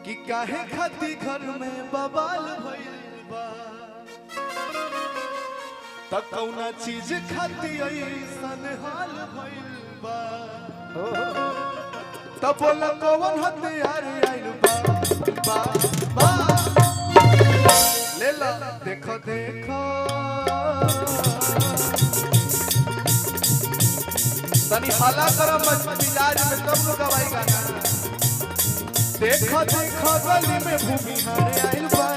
कि काहे खाती घर में बवाल भइल बा त कौना चीज खाती ऐसन हाल भइल बा त बोल कौन हथियार आइल बा बा ले ला देखो देखो तनी हाला करो मिजाज में तब लोग गवाई गाना देखो देखो गली में भूमि हारे आइल बा